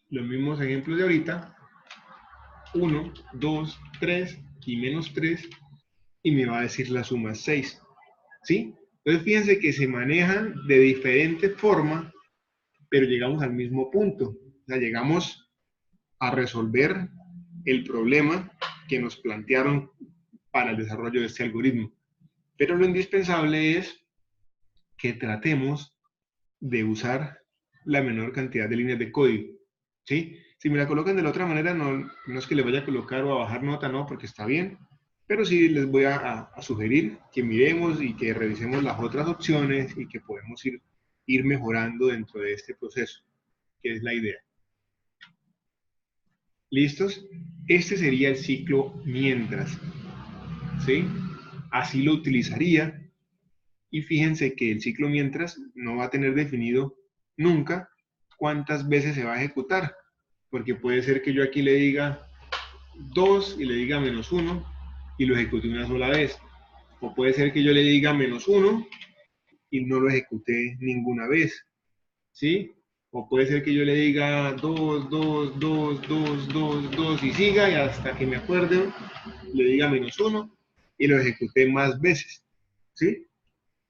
los mismos ejemplos de ahorita, 1, 2, 3 y menos 3, y me va a decir la suma es 6, ¿sí? Entonces fíjense que se manejan de diferente forma, pero llegamos al mismo punto, o sea, llegamos a resolver el problema que nos plantearon para el desarrollo de este algoritmo. Pero lo indispensable es que tratemos de usar la menor cantidad de líneas de código, ¿sí? Si me la colocan de la otra manera, no es que le vaya a colocar o a bajar nota, no, porque está bien, pero sí les voy a sugerir que miremos y que revisemos las otras opciones y que podemos ir mejorando dentro de este proceso, que es la idea. ¿Listos? Este sería el ciclo mientras, ¿sí? Así lo utilizaría, y fíjense que el ciclo mientras no va a tener definido nunca cuántas veces se va a ejecutar, porque puede ser que yo aquí le diga 2 y le diga menos 1 y lo ejecute una sola vez, o puede ser que yo le diga menos 1 y no lo ejecute ninguna vez, ¿sí? O puede ser que yo le diga 2, 2, 2, 2, 2, 2 y siga, y hasta que me acuerde le diga menos 1 y lo ejecute más veces, ¿sí?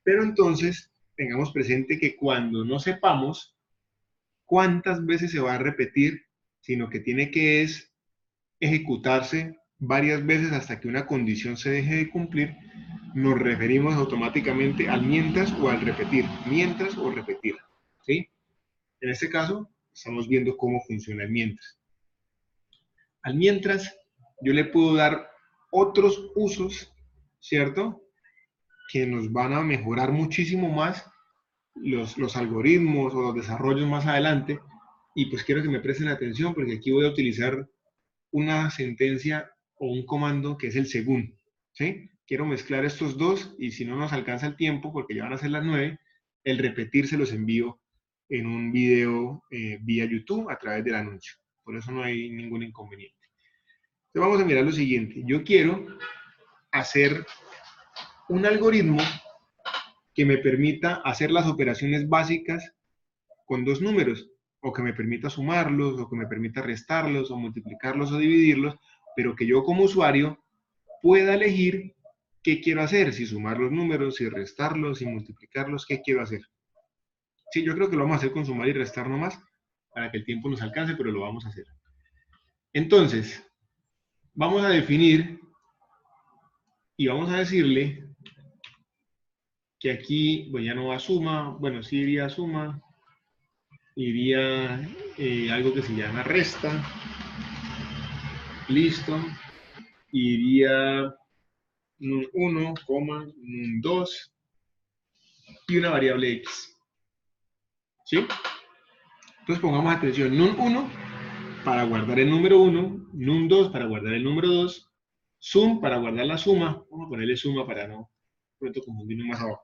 Pero entonces tengamos presente que cuando no sepamos cuántas veces se va a repetir, sino que tiene que ejecutarse varias veces hasta que una condición se deje de cumplir, nos referimos automáticamente al mientras o al repetir, mientras o repetir, ¿sí? En este caso, estamos viendo cómo funciona el mientras. Al mientras, yo le puedo dar otros usos, ¿cierto? Que nos van a mejorar muchísimo más los algoritmos o los desarrollos más adelante. Y pues quiero que me presten atención porque aquí voy a utilizar una sentencia o un comando que es el según, ¿sí? Quiero mezclar estos dos y si no nos alcanza el tiempo, porque ya van a ser las 9, el repetir se los envío en un video vía YouTube a través del anuncio. Por eso no hay ningún inconveniente. Entonces vamos a mirar lo siguiente. Yo quiero hacer un algoritmo que me permita hacer las operaciones básicas con dos números, o que me permita sumarlos, o que me permita restarlos, o multiplicarlos, o dividirlos, pero que yo como usuario pueda elegir qué quiero hacer, si sumar los números, si restarlos, si multiplicarlos, qué quiero hacer. Sí, yo creo que lo vamos a hacer con sumar y restar nomás, para que el tiempo nos alcance, pero lo vamos a hacer. Entonces, vamos a definir y vamos a decirle que aquí, bueno, ya no va suma, bueno, sí iría suma, iría algo que se llama resta, listo, iría num1, num2 y una variable x, ¿sí? Entonces pongamos atención, num1 para guardar el número 1, num2 para guardar el número 2, sum para guardar la suma, vamos a ponerle suma para no pronto confundirnos más abajo,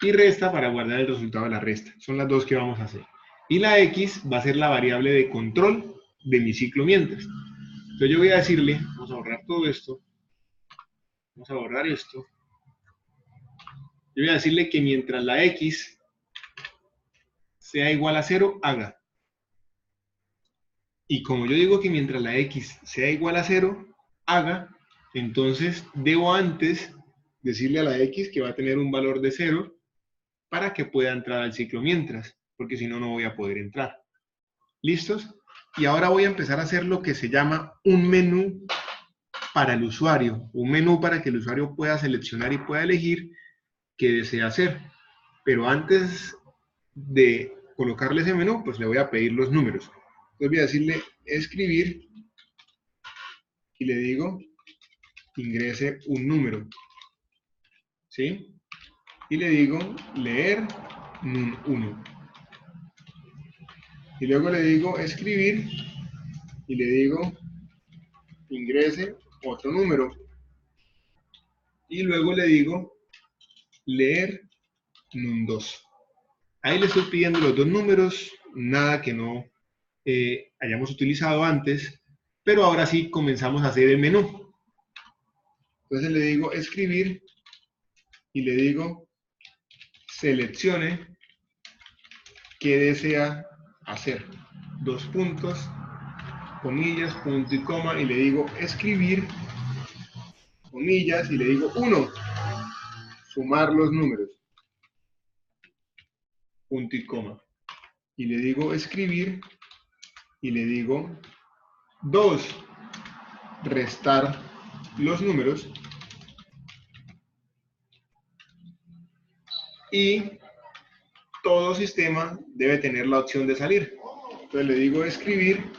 y resta para guardar el resultado de la resta. Son las dos que vamos a hacer. Y la x va a ser la variable de control de mi ciclo mientras. Entonces yo voy a decirle, vamos a borrar todo esto, Vamos a borrar esto. Yo voy a decirle que mientras la X sea igual a 0, haga. Y como yo digo que mientras la X sea igual a 0, haga, entonces debo antes decirle a la X que va a tener un valor de 0 para que pueda entrar al ciclo mientras, porque si no, no voy a poder entrar. ¿Listos? Y ahora voy a empezar a hacer lo que se llama un menú para el usuario, un menú para que el usuario pueda seleccionar y pueda elegir qué desea hacer. Pero antes de colocarle ese menú, pues le voy a pedir los números. Entonces voy a decirle escribir y le digo ingrese un número, ¿sí? Y le digo leer num1. Y luego le digo escribir y le digo ingrese otro número. Y luego le digo leer num2. Ahí le estoy pidiendo los dos números, nada que no hayamos utilizado antes, pero ahora sí comenzamos a hacer el menú. Entonces le digo escribir y le digo seleccione qué desea hacer. Dos puntos, comillas, punto y coma, y le digo escribir, comillas, y le digo 1, sumar los números, punto y coma. Y le digo escribir y le digo 2, restar los números, y todo sistema debe tener la opción de salir. Entonces le digo escribir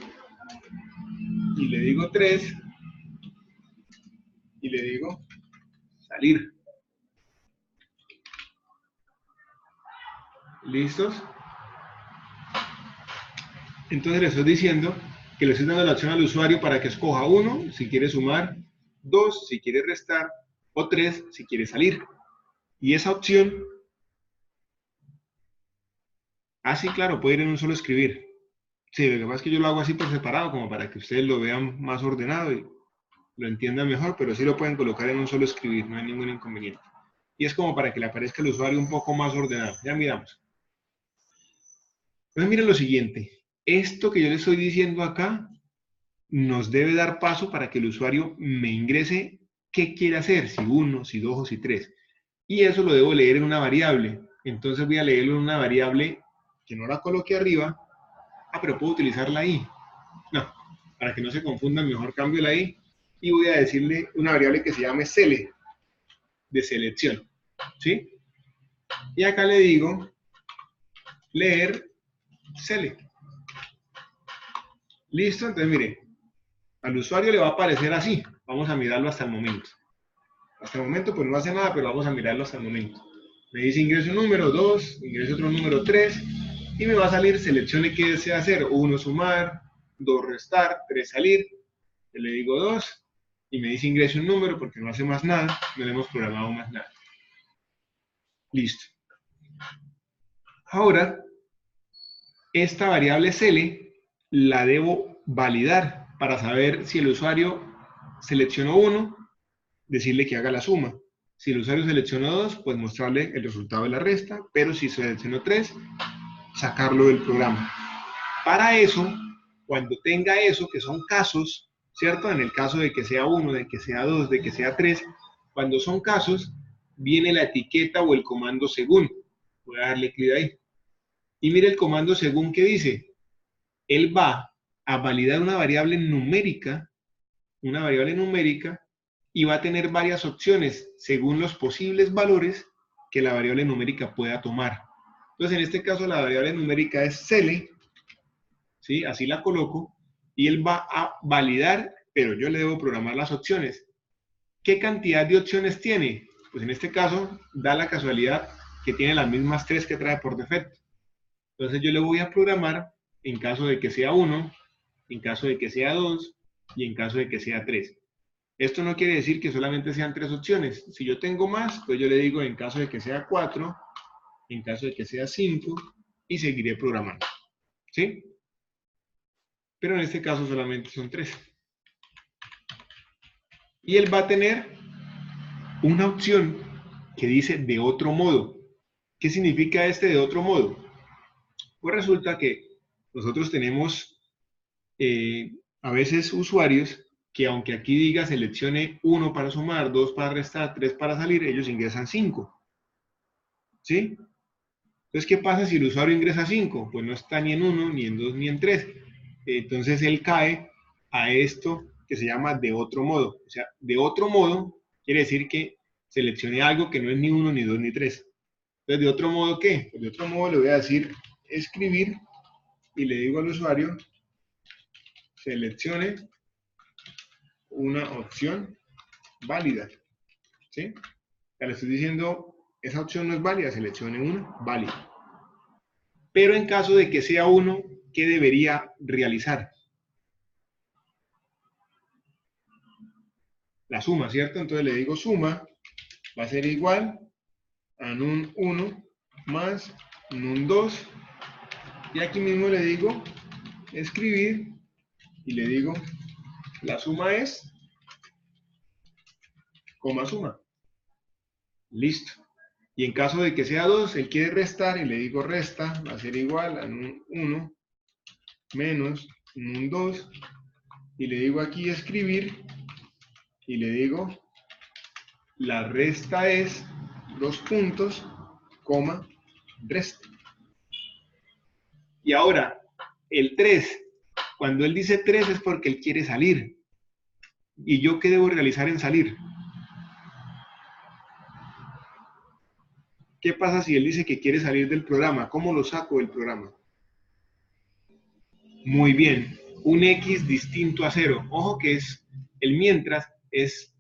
y le digo 3 y le digo salir. ¿Listos? Entonces le estoy diciendo que le estoy dando la opción al usuario para que escoja 1 si quiere sumar, 2 si quiere restar o 3 si quiere salir. Y esa opción, así claro, puede ir en un solo escribir. Sí, lo que pasa es que yo lo hago así por separado, como para que ustedes lo vean más ordenado y lo entiendan mejor, pero sí lo pueden colocar en un solo escribir, no hay ningún inconveniente. Y es como para que le aparezca al usuario un poco más ordenado. Ya miramos. Entonces miren lo siguiente. Esto que yo le estoy diciendo acá nos debe dar paso para que el usuario me ingrese qué quiere hacer, si 1, si 2 o si 3. Y eso lo debo leer en una variable. Entonces voy a leerlo en una variable que no la coloque arriba. Ah, pero puedo utilizarla ahí. No, para que no se confundan, mejor cambio la i y voy a decirle una variable que se llame sele, de selección. ¿Sí? Y acá le digo leer sele. ¿Listo? Entonces mire, al usuario le va a aparecer así. Vamos a mirarlo hasta el momento. Hasta el momento pues no hace nada, pero vamos a mirarlo hasta el momento. Me dice ingreso un número, 2, ingreso otro número, 3, y me va a salir seleccione qué desea hacer. 1 sumar, 2 restar, 3 salir. Yo le digo 2, y me dice ingrese un número porque no hace más nada, no le hemos programado más nada. Listo. Ahora, esta variable sele la debo validar para saber si el usuario seleccionó 1, decirle que haga la suma. Si el usuario seleccionó 2, pues mostrarle el resultado de la resta, pero si seleccionó 3, sacarlo del programa. Para eso, cuando tenga eso, que son casos, ¿cierto? En el caso de que sea 1, de que sea 2, de que sea 3, cuando son casos, viene la etiqueta o el comando según. Voy a darle clic ahí. Y mire el comando según que dice. Él va a validar una variable numérica, y va a tener varias opciones según los posibles valores que la variable numérica pueda tomar. Entonces, en este caso, la variable numérica es sele, ¿sí? Así la coloco, y él va a validar, pero yo le debo programar las opciones. ¿Qué cantidad de opciones tiene? Pues en este caso, da la casualidad que tiene las mismas 3 que trae por defecto. Entonces yo le voy a programar en caso de que sea 1, en caso de que sea 2 y en caso de que sea 3. Esto no quiere decir que solamente sean 3 opciones. Si yo tengo más, pues yo le digo en caso de que sea 4, en caso de que sea 5, y seguiré programando. ¿Sí? Pero en este caso solamente son 3. Y él va a tener una opción que dice de otro modo. ¿Qué significa este de otro modo? Pues resulta que nosotros tenemos a veces usuarios que aunque aquí diga seleccione 1 para sumar, 2 para restar, 3 para salir, ellos ingresan 5. ¿Sí? Entonces, ¿qué pasa si el usuario ingresa 5? Pues no está ni en 1, ni en 2, ni en 3. Entonces él cae a esto que se llama de otro modo. O sea, de otro modo quiere decir que seleccione algo que no es ni 1, ni 2, ni 3. Entonces, ¿de otro modo qué? Pues de otro modo le voy a decir escribir y le digo al usuario seleccione una opción válida. ¿Sí? O sea, le estoy diciendo, esa opción no es válida, seleccione una válida. Pero en caso de que sea uno, ¿qué debería realizar? La suma, ¿cierto? Entonces le digo suma, va a ser igual a nun 1 más nun 2. Y aquí mismo le digo escribir y le digo la suma es, coma suma. Listo. Y en caso de que sea 2, él quiere restar y le digo resta, va a ser igual a nun 1 menos nun 2. Y le digo aquí escribir y le digo la resta es 2 puntos, coma, resta. Y ahora, el 3, cuando él dice 3 es porque él quiere salir. ¿Y yo qué debo realizar en salir? ¿Qué pasa si él dice que quiere salir del programa? ¿Cómo lo saco del programa? Muy bien, un X distinto a 0. Ojo que es el mientras es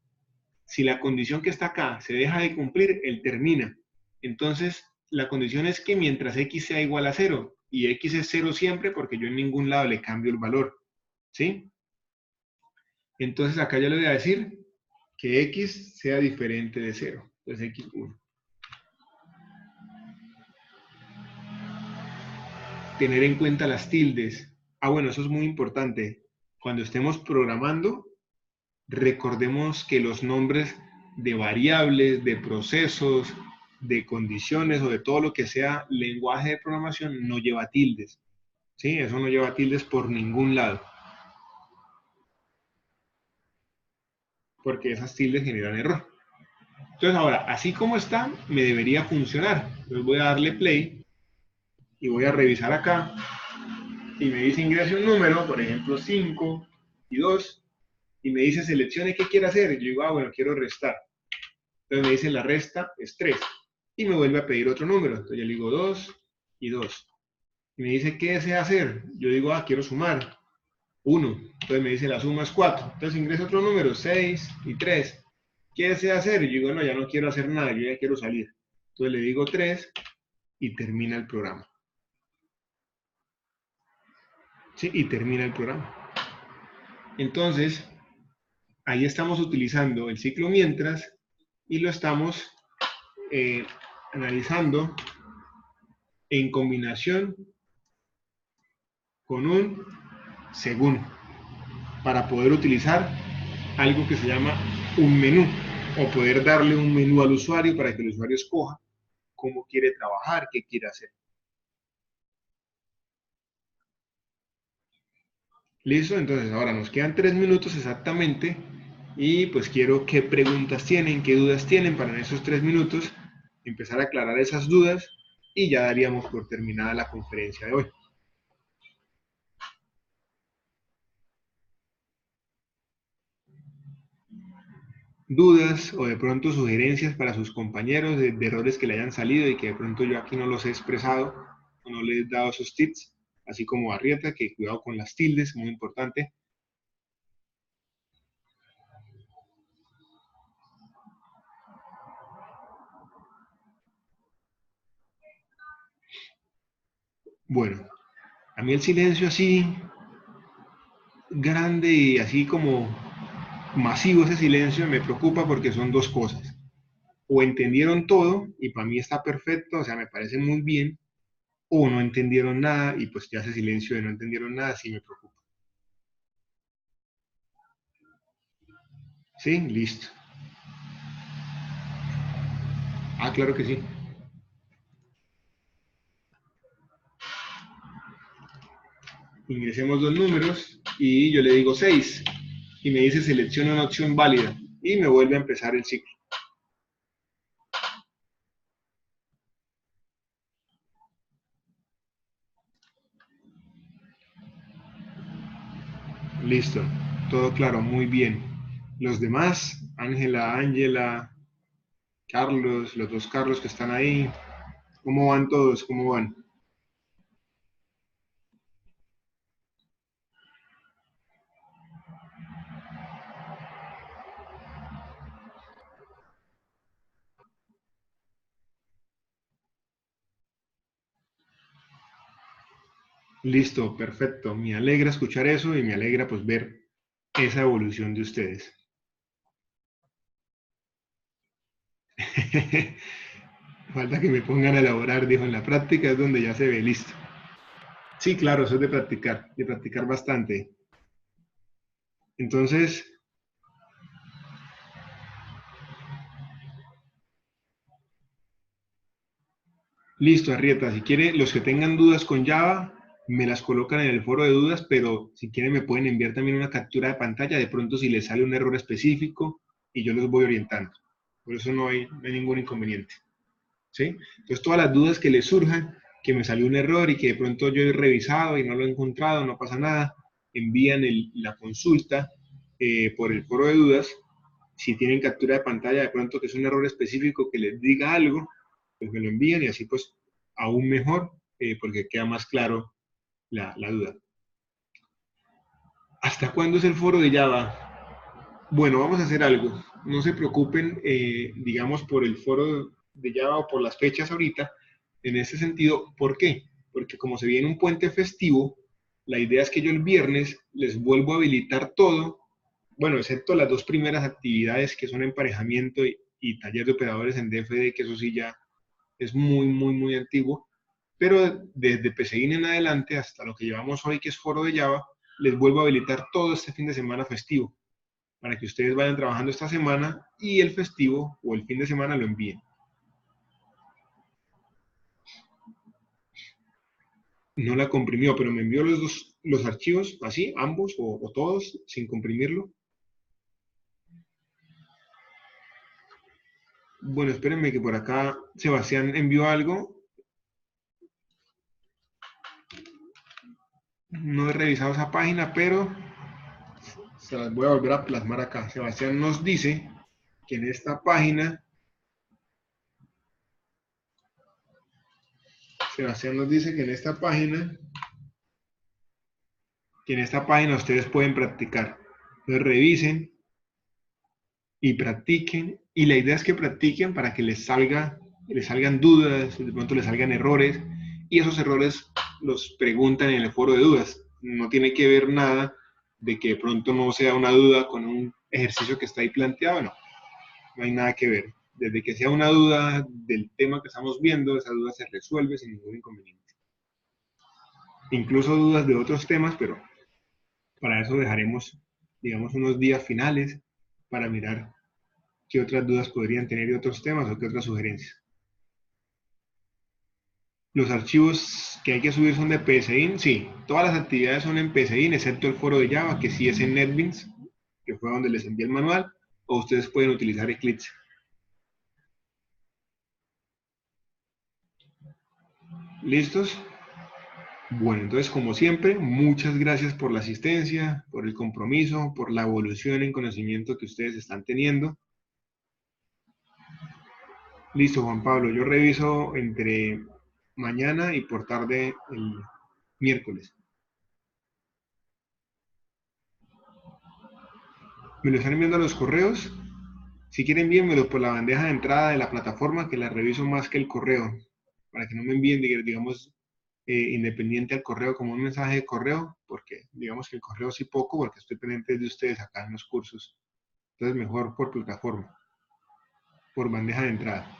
si la condición que está acá se deja de cumplir, él termina. Entonces, la condición es que mientras X sea igual a 0, y X es 0 siempre porque yo en ningún lado le cambio el valor, ¿sí? Entonces acá yo le voy a decir que X sea diferente de 0, entonces X1. Tener en cuenta las tildes. Ah, bueno, eso es muy importante. Cuando estemos programando, recordemos que los nombres de variables, de procesos, de condiciones o de todo lo que sea lenguaje de programación no lleva tildes. ¿Sí? Eso no lleva tildes por ningún lado. Porque esas tildes generan error. Entonces ahora, así como está, me debería funcionar. Entonces voy a darle play y voy a revisar acá. Y me dice ingrese un número, por ejemplo 5 y 2. Y me dice seleccione qué quiere hacer. Y yo digo, bueno, quiero restar. Entonces me dice la resta es 3. Y me vuelve a pedir otro número. Entonces yo le digo 2 y 2. Y me dice, ¿qué desea hacer? Yo digo, quiero sumar. 1. Entonces me dice, la suma es 4. Entonces ingreso otro número, 6 y 3. ¿Qué desea hacer? Y yo digo, no, ya no quiero hacer nada, yo ya quiero salir. Entonces le digo 3 y termina el programa. ¿Sí? Y termina el programa. Entonces, ahí estamos utilizando el ciclo mientras y lo estamos analizando en combinación con un según para poder utilizar algo que se llama un menú o poder darle un menú al usuario para que el usuario escoja cómo quiere trabajar, qué quiere hacer. ¿Listo? Entonces ahora nos quedan 3 minutos exactamente y pues quiero qué preguntas tienen, qué dudas tienen para en esos 3 minutos empezar a aclarar esas dudas y ya daríamos por terminada la conferencia de hoy. Dudas o de pronto sugerencias para sus compañeros de errores que le hayan salido y que de pronto yo aquí no los he expresado o no les he dado esos tips, así como Arrieta, que cuidado con las tildes, muy importante. Bueno, a mí el silencio así grande y así como masivo ese silencio me preocupa porque son dos cosas. O entendieron todo y para mí está perfecto, o sea, me parece muy bien, o no entendieron nada y pues ya ese silencio de no entendieron nada sí me preocupa. ¿Sí? Listo. Ah, claro que sí. Ingresemos dos números y yo le digo 6 y me dice selecciona una opción válida y me vuelve a empezar el ciclo. Listo, todo claro, muy bien. Los demás, Ángela, Ángela, Carlos, los dos Carlos que están ahí, ¿cómo van todos? ¿Cómo van? Listo, perfecto. Me alegra escuchar eso y me alegra pues ver esa evolución de ustedes. Falta que me pongan a elaborar, dijo, en la práctica es donde ya se ve listo. Sí, claro, eso es de practicar bastante. Entonces, listo, Arrieta, si quiere, los que tengan dudas con Java, me las colocan en el foro de dudas, pero si quieren me pueden enviar también una captura de pantalla, de pronto si les sale un error específico y yo los voy orientando. Por eso no hay ningún inconveniente. ¿Sí? Entonces, todas las dudas que les surjan, que me salió un error y que de pronto yo he revisado y no lo he encontrado, no pasa nada, envían la consulta por el foro de dudas. Si tienen captura de pantalla, de pronto que es un error específico que les diga algo, pues me lo envían y así pues aún mejor, porque queda más claro la duda. ¿Hasta cuándo es el foro de Java? Bueno, vamos a hacer algo. No se preocupen, digamos, por el foro de Java o por las fechas ahorita. En ese sentido, ¿por qué? Porque como se viene un puente festivo, la idea es que yo el viernes les vuelvo a habilitar todo, bueno, excepto las dos primeras actividades que son emparejamiento y taller de operadores en DFD, que eso sí ya es muy, muy, muy antiguo. Pero desde PCIN en adelante, hasta lo que llevamos hoy, que es foro de Java, les vuelvo a habilitar todo este fin de semana festivo para que ustedes vayan trabajando esta semana y el festivo o el fin de semana lo envíen. No la comprimió, pero me envió los archivos así, ambos o todos, sin comprimirlo. Bueno, espérenme que por acá Sebastián envió algo. No he revisado esa página, pero se las voy a volver a plasmar acá. Sebastián nos dice que en esta página, Sebastián nos dice que en esta página ustedes pueden practicar. Entonces revisen y practiquen. Y la idea es que practiquen para que les salgan dudas, de pronto les salgan errores, y esos errores los preguntan en el foro de dudas. No tiene que ver nada de que de pronto no sea una duda con un ejercicio que está ahí planteado, no hay nada que ver. Desde que sea una duda del tema que estamos viendo, esa duda se resuelve sin ningún inconveniente. Incluso dudas de otros temas, pero para eso dejaremos, digamos, unos días finales para mirar qué otras dudas podrían tener de otros temas o qué otras sugerencias. Los archivos que hay que subir son de PSIN, sí, todas las actividades son en PSIN, excepto el foro de Java, que sí es en NetBeans, que fue donde les envié el manual, o ustedes pueden utilizar Eclipse. ¿Listos? Bueno, entonces, como siempre, muchas gracias por la asistencia, por el compromiso, por la evolución en conocimiento que ustedes están teniendo. Listo, Juan Pablo, yo reviso entre mañana y por tarde el miércoles. ¿Me lo están enviando a los correos? Si quieren, envíenmelo por la bandeja de entrada de la plataforma, que la reviso más que el correo, para que no me envíen, digamos, independiente al correo, como un mensaje de correo, porque digamos que el correo sí poco, porque estoy pendiente de ustedes acá en los cursos. Entonces, mejor por plataforma, por bandeja de entrada.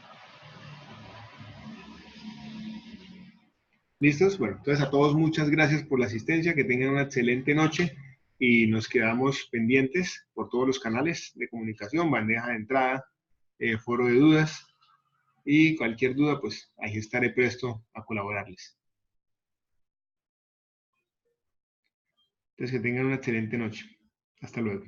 ¿Listos? Bueno, entonces a todos muchas gracias por la asistencia, que tengan una excelente noche y nos quedamos pendientes por todos los canales de comunicación, bandeja de entrada, foro de dudas. y cualquier duda, pues ahí estaré presto a colaborarles. Entonces, que tengan una excelente noche. Hasta luego.